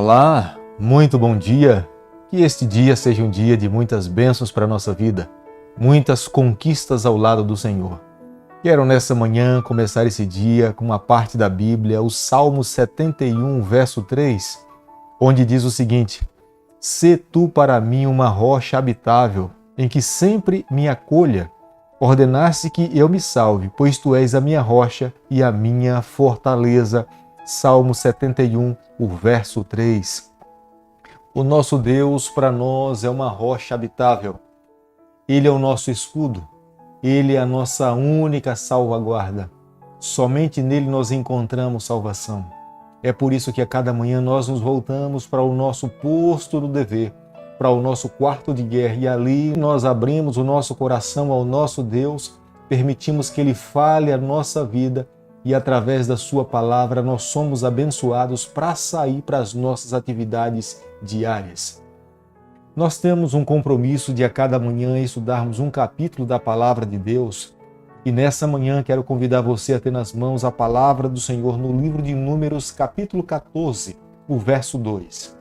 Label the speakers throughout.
Speaker 1: Olá, muito bom dia. Que este dia seja um dia de muitas bênçãos para a nossa vida, muitas conquistas ao lado do Senhor. Quero nessa manhã começar esse dia com uma parte da Bíblia, o Salmo 71, verso 3, onde diz o seguinte: Sê tu para mim uma rocha habitável, em que sempre me acolha. Ordenaste que eu me salve, pois tu és a minha rocha e a minha fortaleza. Salmo 71, o verso 3. O nosso Deus para nós é uma rocha habitável. Ele é o nosso escudo. Ele é a nossa única salvaguarda. Somente nele nós encontramos salvação. É por isso que a cada manhã nós nos voltamos para o nosso posto do dever, para o nosso quarto de guerra, e ali nós abrimos o nosso coração ao nosso Deus, permitimos que Ele fale a nossa vida e através da sua palavra nós somos abençoados para sair para as nossas atividades diárias. Nós temos um compromisso de a cada manhã estudarmos um capítulo da palavra de Deus, e nessa manhã quero convidar você a ter nas mãos a palavra do Senhor no livro de Números, capítulo 14, o verso 2.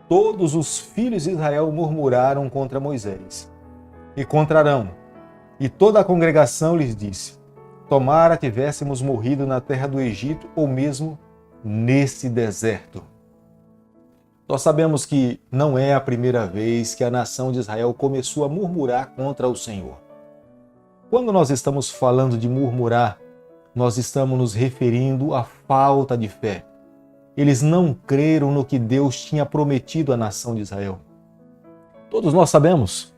Speaker 1: Todos os filhos de Israel murmuraram contra Moisés e contra Arão, e toda a congregação lhes disse: Tomara tivéssemos morrido na terra do Egito ou mesmo nesse deserto. Nós sabemos que não é a primeira vez que a nação de Israel começou a murmurar contra o Senhor. Quando nós estamos falando de murmurar, nós estamos nos referindo à falta de fé. Eles não creram no que Deus tinha prometido à nação de Israel. Todos nós sabemos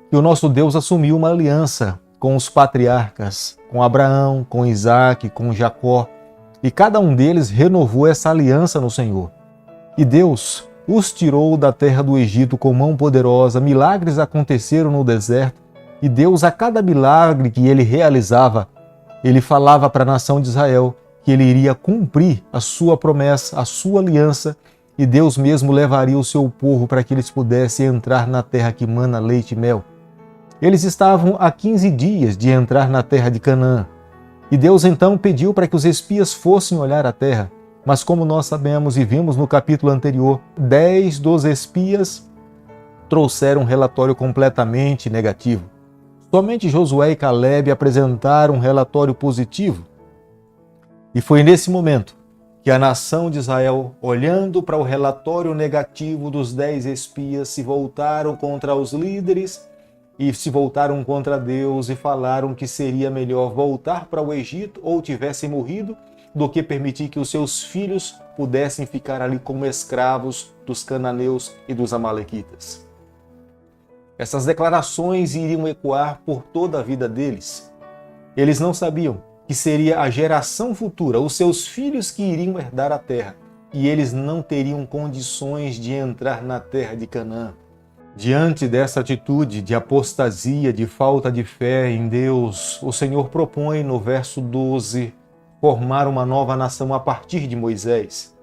Speaker 1: que o nosso Deus assumiu uma aliança com os patriarcas, com Abraão, com Isaac, com Jacó, e cada um deles renovou essa aliança no Senhor. E Deus os tirou da terra do Egito com mão poderosa, milagres aconteceram no deserto, e Deus, a cada milagre que ele realizava, ele falava para a nação de Israel que ele iria cumprir a sua promessa, a sua aliança, e Deus mesmo levaria o seu povo para que eles pudessem entrar na terra que mana leite e mel. Eles estavam a 15 dias de entrar na terra de Canaã. E Deus então pediu para que os espias fossem olhar a terra. Mas como nós sabemos e vimos no capítulo anterior, 10 dos espias trouxeram um relatório completamente negativo. Somente Josué e Caleb apresentaram um relatório positivo. E foi nesse momento que a nação de Israel, olhando para o relatório negativo dos 10 espias, se voltaram contra os líderes e se voltaram contra Deus e falaram que seria melhor voltar para o Egito ou tivessem morrido do que permitir que os seus filhos pudessem ficar ali como escravos dos cananeus e dos amalequitas. Essas declarações iriam ecoar por toda a vida deles. Eles não sabiam que seria a geração futura, os seus filhos, que iriam herdar a terra, e eles não teriam condições de entrar na terra de Canaã. Diante dessa atitude de apostasia, de falta de fé em Deus, o Senhor propõe no verso 12 formar uma nova nação a partir de Moisés.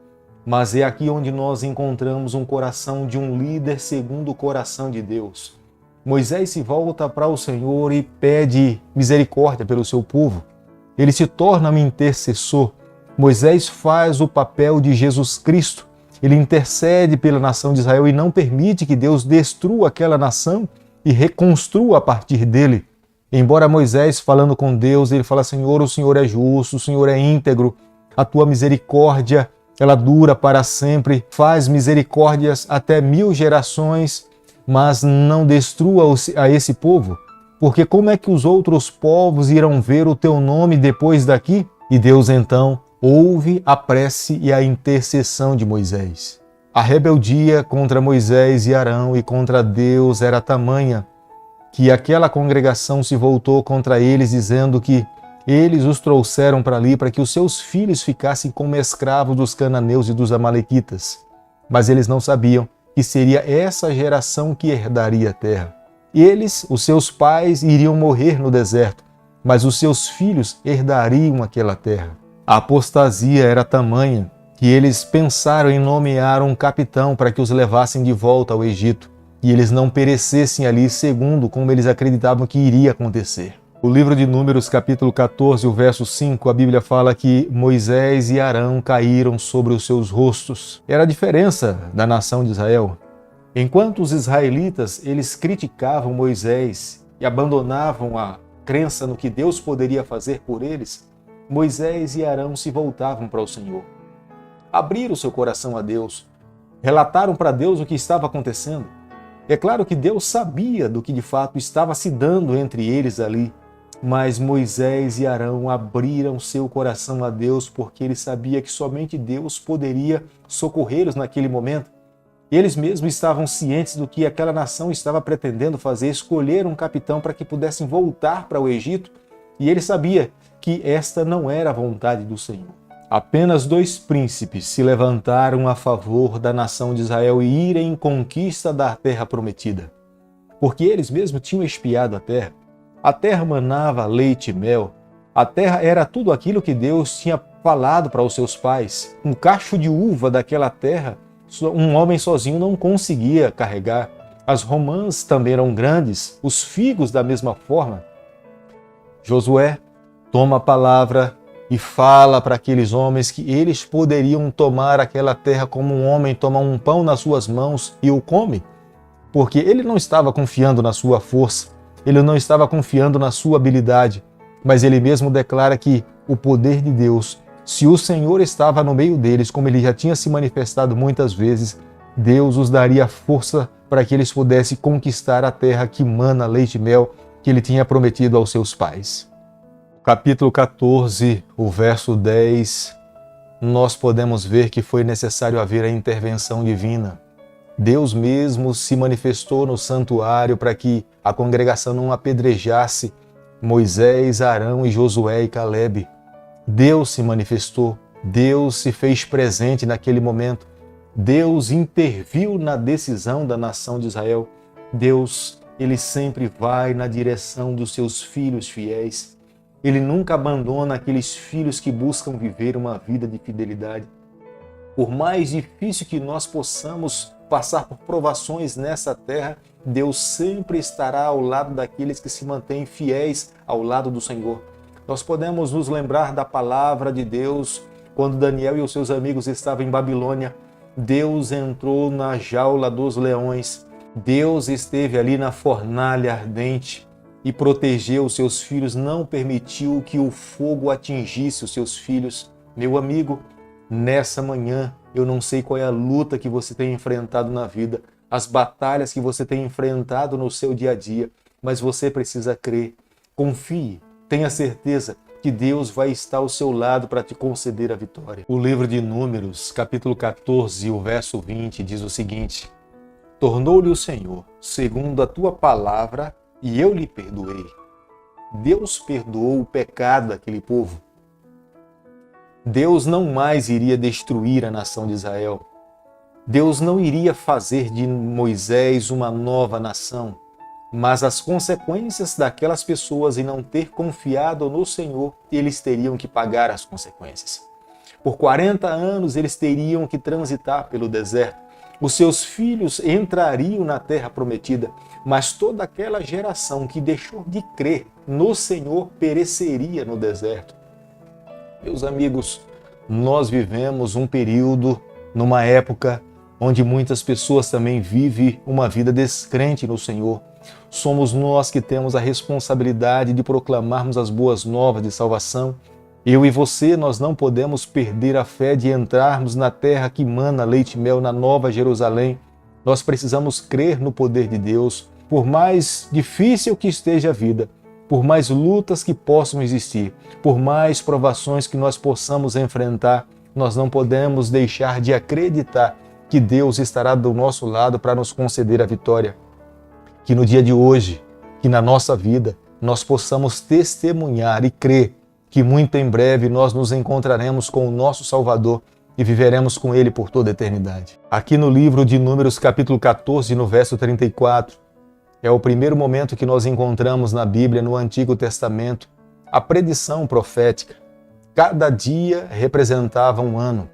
Speaker 1: Mas é aqui onde nós encontramos um coração de um líder segundo o coração de Deus. Moisés se volta para o Senhor e pede misericórdia pelo seu povo. Ele se torna um intercessor. Moisés faz o papel de Jesus Cristo. Ele intercede pela nação de Israel e não permite que Deus destrua aquela nação e reconstrua a partir dele. Embora Moisés, falando com Deus, ele fala: Senhor, o Senhor é justo, o Senhor é íntegro, a tua misericórdia, ela dura para sempre, faz misericórdias até 1000 gerações, mas não destrua a esse povo, porque como é que os outros povos irão ver o teu nome depois daqui? E Deus então ouve a prece e a intercessão de Moisés. A rebeldia contra Moisés e Arão e contra Deus era tamanha que aquela congregação se voltou contra eles, dizendo que eles os trouxeram para ali para que os seus filhos ficassem como escravos dos cananeus e dos amalequitas. Mas eles não sabiam que seria essa geração que herdaria a terra. Eles, os seus pais, iriam morrer no deserto, mas os seus filhos herdariam aquela terra. A apostasia era tamanha que eles pensaram em nomear um capitão para que os levassem de volta ao Egito e eles não perecessem ali segundo como eles acreditavam que iria acontecer. O livro de Números, capítulo 14, o verso 5, a Bíblia fala que Moisés e Arão caíram sobre os seus rostos. Era a diferença da nação de Israel. Enquanto os israelitas, eles criticavam Moisés e abandonavam a crença no que Deus poderia fazer por eles, Moisés e Arão se voltavam para o Senhor. Abriram seu coração a Deus, relataram para Deus o que estava acontecendo. É claro que Deus sabia do que de fato estava se dando entre eles ali, mas Moisés e Arão abriram seu coração a Deus porque ele sabia que somente Deus poderia socorrê-los naquele momento. Eles mesmos estavam cientes do que aquela nação estava pretendendo fazer, escolher um capitão para que pudessem voltar para o Egito, e ele sabia que esta não era a vontade do Senhor. Apenas 2 príncipes se levantaram a favor da nação de Israel e irem em conquista da terra prometida, porque eles mesmos tinham espiado a terra. A terra manava leite e mel. A terra era tudo aquilo que Deus tinha falado para os seus pais. Um cacho de uva daquela terra, um homem sozinho não conseguia carregar. As romãs também eram grandes, os figos da mesma forma. Josué toma a palavra e fala para aqueles homens que eles poderiam tomar aquela terra como um homem toma um pão nas suas mãos e o come, porque ele não estava confiando na sua força. Ele não estava confiando na sua habilidade, mas ele mesmo declara que o poder de Deus, se o Senhor estava no meio deles, como ele já tinha se manifestado muitas vezes, Deus os daria força para que eles pudessem conquistar a terra que mana leite e mel, que ele tinha prometido aos seus pais. Capítulo 14, o verso 10, nós podemos ver que foi necessário haver a intervenção divina. Deus mesmo se manifestou no santuário para que a congregação não apedrejasse Moisés, Arão e Josué e Calebe. Deus se manifestou, Deus se fez presente naquele momento, Deus interviu na decisão da nação de Israel. Deus, ele sempre vai na direção dos seus filhos fiéis. Ele nunca abandona aqueles filhos que buscam viver uma vida de fidelidade. Por mais difícil que nós possamos passar por provações nessa terra, Deus sempre estará ao lado daqueles que se mantêm fiéis ao lado do Senhor. Nós podemos nos lembrar da palavra de Deus quando Daniel e os seus amigos estavam em Babilônia. Deus entrou na jaula dos leões. Deus esteve ali na fornalha ardente e protegeu os seus filhos, não permitiu que o fogo atingisse os seus filhos. Meu amigo, nessa manhã, eu não sei qual é a luta que você tem enfrentado na vida, as batalhas que você tem enfrentado no seu dia a dia, mas você precisa crer, confie, tenha certeza que Deus vai estar ao seu lado para te conceder a vitória. O livro de Números, capítulo 14, o verso 20, diz o seguinte: Tornou-lhe o Senhor, segundo a tua palavra, e eu lhe perdoei. Deus perdoou o pecado daquele povo. Deus não mais iria destruir a nação de Israel. Deus não iria fazer de Moisés uma nova nação, mas as consequências daquelas pessoas em não ter confiado no Senhor, eles teriam que pagar as consequências. Por 40 anos eles teriam que transitar pelo deserto. Os seus filhos entrariam na terra prometida, mas toda aquela geração que deixou de crer no Senhor pereceria no deserto. Meus amigos, nós vivemos um período, numa época, onde muitas pessoas também vivem uma vida descrente no Senhor. Somos nós que temos a responsabilidade de proclamarmos as boas novas de salvação. Eu e você, nós não podemos perder a fé de entrarmos na terra que mana leite e mel, na Nova Jerusalém. Nós precisamos crer no poder de Deus, por mais difícil que esteja a vida, por mais lutas que possam existir, por mais provações que nós possamos enfrentar, nós não podemos deixar de acreditar que Deus estará do nosso lado para nos conceder a vitória. Que no dia de hoje, que na nossa vida, nós possamos testemunhar e crer que muito em breve nós nos encontraremos com o nosso Salvador e viveremos com Ele por toda a eternidade. Aqui no livro de Números, capítulo 14, no verso 34, é o primeiro momento que nós encontramos na Bíblia, no Antigo Testamento, a predição profética. Cada dia representava um ano.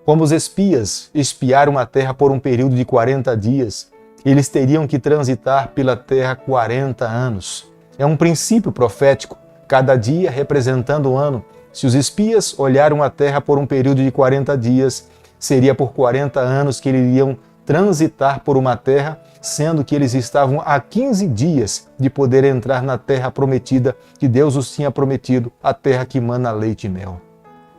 Speaker 1: Como os espias espiaram a terra por um período de 40 dias, eles teriam que transitar pela terra 40 anos. É um princípio profético, cada dia representando o ano. Se os espias olharam a terra por um período de 40 dias, seria por 40 anos que eles iriam transitar por uma terra, sendo que eles estavam a 15 dias de poder entrar na terra prometida, que Deus os tinha prometido, a terra que mana leite e mel.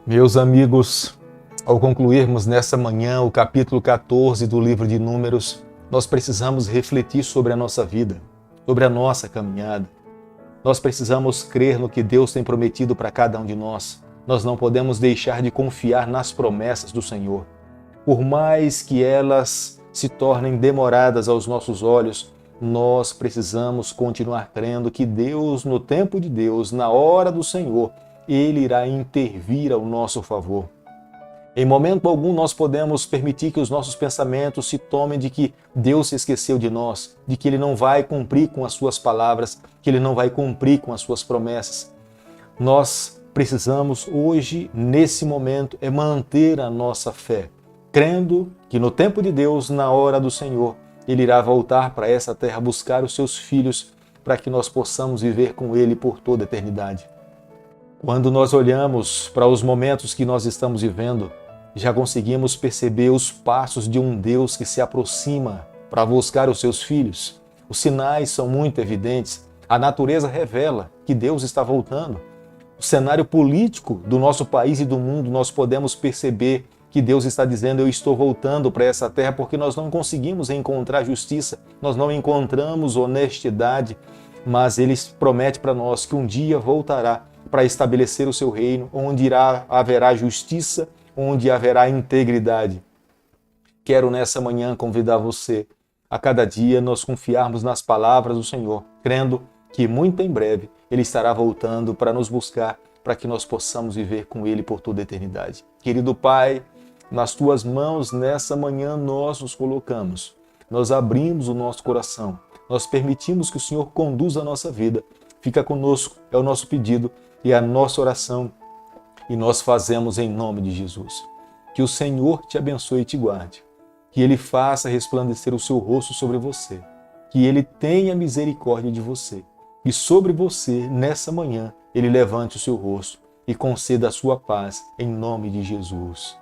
Speaker 1: Meus amigos, ao concluirmos nessa manhã o capítulo 14 do livro de Números, nós precisamos refletir sobre a nossa vida, sobre a nossa caminhada. Nós precisamos crer no que Deus tem prometido para cada um de nós. Nós não podemos deixar de confiar nas promessas do Senhor. Por mais que elas se tornem demoradas aos nossos olhos, nós precisamos continuar crendo que Deus, no tempo de Deus, na hora do Senhor, Ele irá intervir ao nosso favor. Em momento algum nós podemos permitir que os nossos pensamentos se tomem de que Deus se esqueceu de nós, de que Ele não vai cumprir com as suas palavras, que Ele não vai cumprir com as suas promessas. Nós precisamos hoje, nesse momento, manter a nossa fé, crendo que no tempo de Deus, na hora do Senhor, Ele irá voltar para essa terra buscar os seus filhos para que nós possamos viver com Ele por toda a eternidade. Quando nós olhamos para os momentos que nós estamos vivendo, já conseguimos perceber os passos de um Deus que se aproxima para buscar os seus filhos. Os sinais são muito evidentes. A natureza revela que Deus está voltando. O cenário político do nosso país e do mundo, nós podemos perceber que Deus está dizendo: eu estou voltando para essa terra, porque nós não conseguimos encontrar justiça, nós não encontramos honestidade, mas Ele promete para nós que um dia voltará para estabelecer o seu reino, onde haverá justiça, onde haverá integridade. Quero nessa manhã convidar você a cada dia nós confiarmos nas palavras do Senhor, crendo que muito em breve Ele estará voltando para nos buscar, para que nós possamos viver com Ele por toda a eternidade. Querido Pai, nas Tuas mãos nessa manhã nós nos colocamos, nós abrimos o nosso coração, nós permitimos que o Senhor conduza a nossa vida. Fica conosco, é o nosso pedido e a nossa oração, e nós fazemos em nome de Jesus. Que o Senhor te abençoe e te guarde, que Ele faça resplandecer o seu rosto sobre você, que Ele tenha misericórdia de você, e sobre você, nessa manhã, Ele levante o seu rosto e conceda a sua paz, em nome de Jesus.